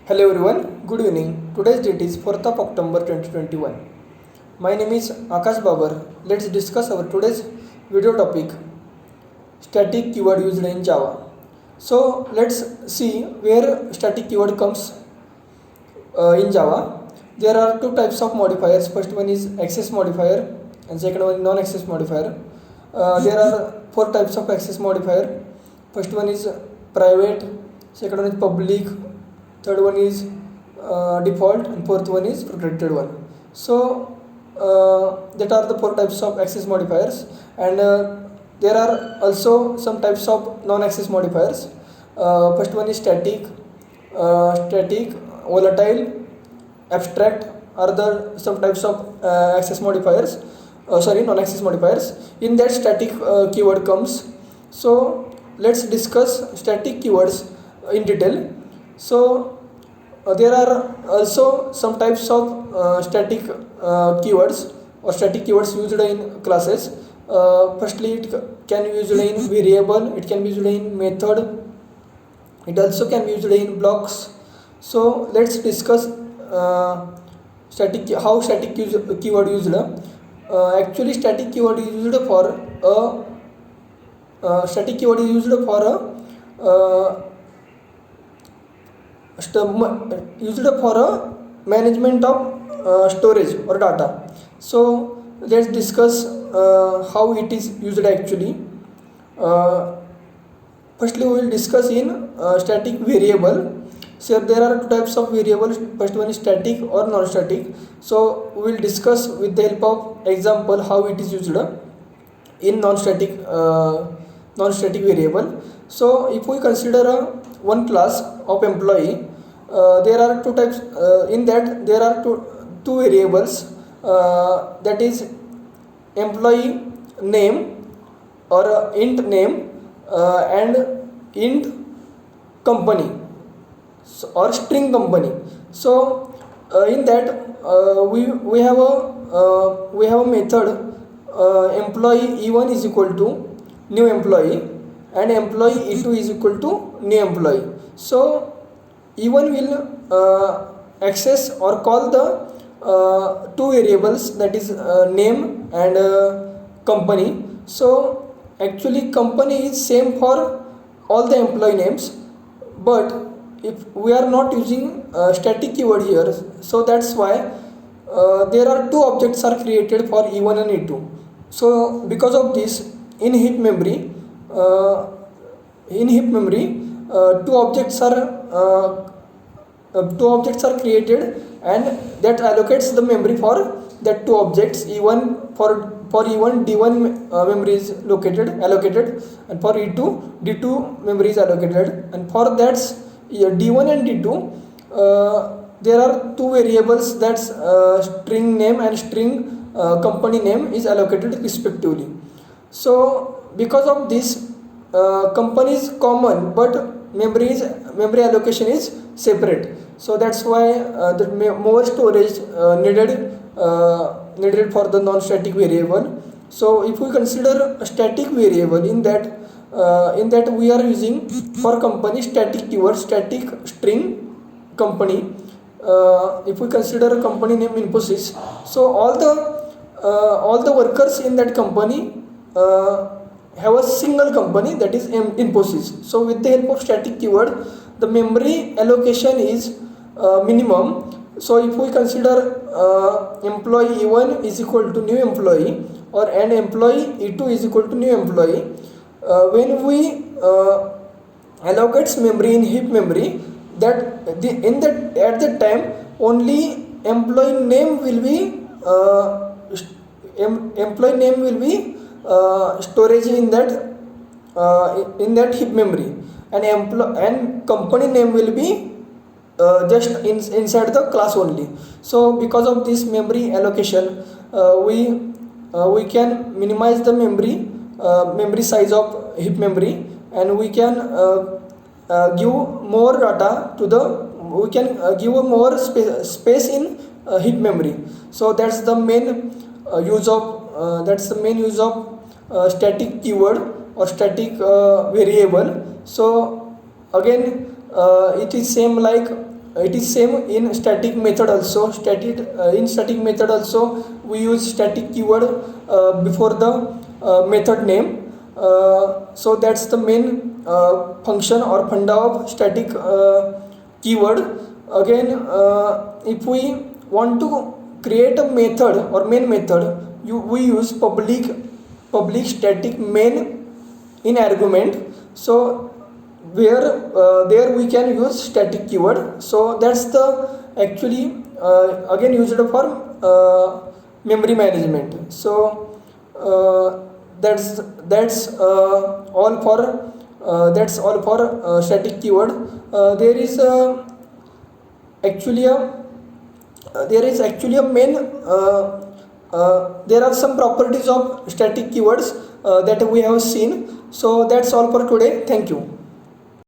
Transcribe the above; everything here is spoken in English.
Hello everyone, good evening. Today's date is 4th of October 2021. My name is Akash Babar. Let's discuss our today's video topic, static keyword used in Java. So let's see where static keyword comes in Java. There are two types of modifiers. First one is access modifier and second one is non-access modifier. There are four types of access modifier. First one is private, second one is public, third one is default, and fourth one is protected one. So that are the four types of access modifiers, and there are also some types of non-access modifiers. First one is static, volatile, abstract are the some types of access modifiers. Non-access modifiers. In that static keyword comes. So let's discuss static keywords in detail. So there are also some types of static keywords or static keywords used in classes. Firstly, it can be used in variable, it can be used in method, it also can be used in blocks. So let's discuss how static keyword used. Actually, static keyword is used for a management of storage or data. So let's discuss how it is used actually. Firstly, we will discuss in static variable. So there are two types of variables. First one is static or non-static. So we will discuss with the help of example how it is used in non-static variable. So if we consider one class of employee, there are two types. In that there are two variables. That is employee name or int name and int company or string company. So in that we have a method employee E1 is equal to new employee and employee E2 is equal to new employee. So E1 will access or call the two variables, that is name and company. So actually company is same for all the employee names, but if we are not using static keyword here, so that's why there are two objects are created for E1 and E2. So because of this, in heap memory two objects are created, and that allocates the memory for that two objects. E1 for E1 D1 memory is allocated, and for E2 D2 memory is allocated, and for that D1 and D2 there are two variables, that's string name and string company name is allocated respectively. So because of this, company is common but memory allocation is separate. So that's why the more storage needed for the non-static variable. So if we consider a static variable, in that we are using for company static keyword, static string company. If we consider a company name Infosys, so all the workers in that company have a single company, that is Infosys. So with the help of static keyword, the memory allocation is minimum. So if we consider employee E1 is equal to new employee and employee E2 is equal to new employee, when we allocates memory in heap memory, that at that time only employee name will be storage in that heap memory, and company name will be just inside the class only. So because of this memory allocation, we can minimize the memory size of heap memory, and we can give more data we can give more space in heap memory. So that's the main use of static keyword or static variable. So again it is same like it is same in static method also. In static method also we use static keyword before the method name. So that's the main function or funda of static keyword. Again, if we want to create a method or main method, we use public static main in argument. So where there we can use static keyword. So that's the actually again used for memory management. So that's all for static keyword. There is actually a main there are some properties of static keywords that we have seen. So that's all for today. Thank you.